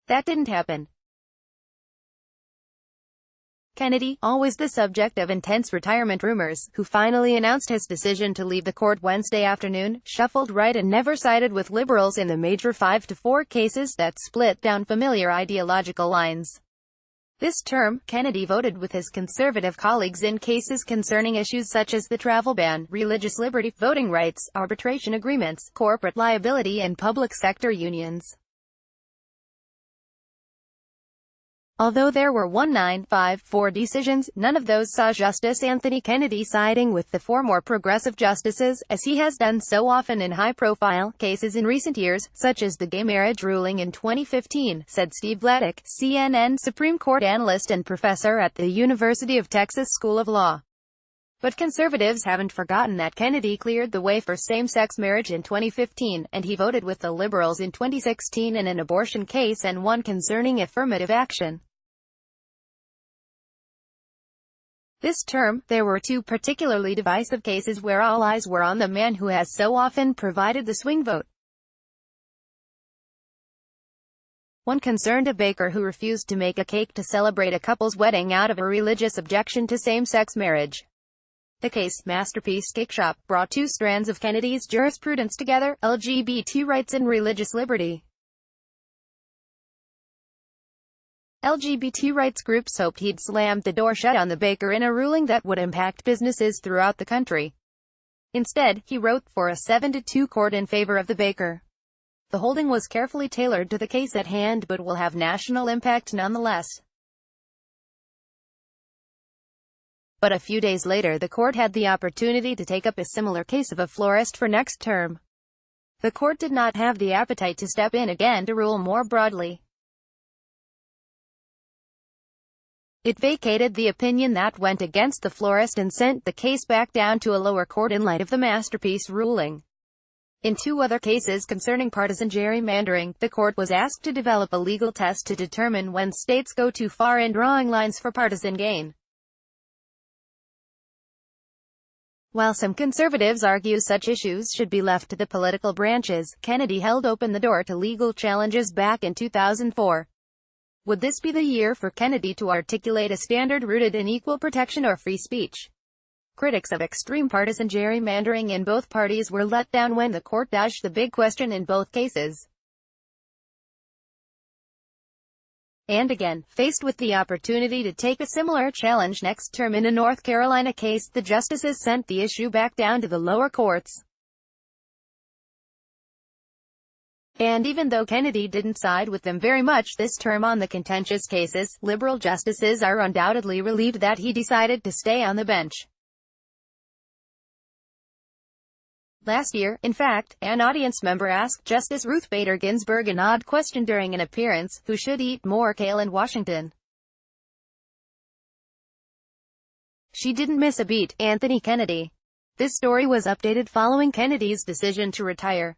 That didn't happen. Kennedy, always the subject of intense retirement rumors, who finally announced his decision to leave the court Wednesday afternoon, shuffled right and never sided with liberals in the major 5-4 cases that split down familiar ideological lines. This term, Kennedy voted with his conservative colleagues in cases concerning issues such as the travel ban, religious liberty, voting rights, arbitration agreements, corporate liability and public sector unions. Although there were 1-9-5-4 decisions, none of those saw Justice Anthony Kennedy siding with the four more progressive justices, as he has done so often in high-profile cases in recent years, such as the gay marriage ruling in 2015, said Steve Vladeck, CNN Supreme Court analyst and professor at the University of Texas School of Law. But conservatives haven't forgotten that Kennedy cleared the way for same-sex marriage in 2015, and he voted with the liberals in 2016 in an abortion case and one concerning affirmative action. This term, there were two particularly divisive cases where all eyes were on the man who has so often provided the swing vote. One concerned a baker who refused to make a cake to celebrate a couple's wedding out of a religious objection to same-sex marriage. The case, Masterpiece Cake Shop, brought two strands of Kennedy's jurisprudence together: LGBT rights and religious liberty. LGBT rights groups hoped he'd slammed the door shut on the baker in a ruling that would impact businesses throughout the country. Instead, he wrote for a 7-2 court in favor of the baker. The holding was carefully tailored to the case at hand but will have national impact nonetheless. But a few days later the court had the opportunity to take up a similar case of a florist for next term. The court did not have the appetite to step in again to rule more broadly. It vacated the opinion that went against the florist and sent the case back down to a lower court in light of the Masterpiece ruling. In two other cases concerning partisan gerrymandering, the court was asked to develop a legal test to determine when states go too far in drawing lines for partisan gain. While some conservatives argue such issues should be left to the political branches, Kennedy held open the door to legal challenges back in 2004. Would this be the year for Kennedy to articulate a standard rooted in equal protection or free speech? Critics of extreme partisan gerrymandering in both parties were let down when the court dodged the big question in both cases. And again, faced with the opportunity to take a similar challenge next term in a North Carolina case, the justices sent the issue back down to the lower courts. And even though Kennedy didn't side with them very much this term on the contentious cases, liberal justices are undoubtedly relieved that he decided to stay on the bench. Last year, in fact, an audience member asked Justice Ruth Bader Ginsburg an odd question during an appearance: who should eat more kale in Washington? She didn't miss a beat: Anthony Kennedy. This story was updated following Kennedy's decision to retire.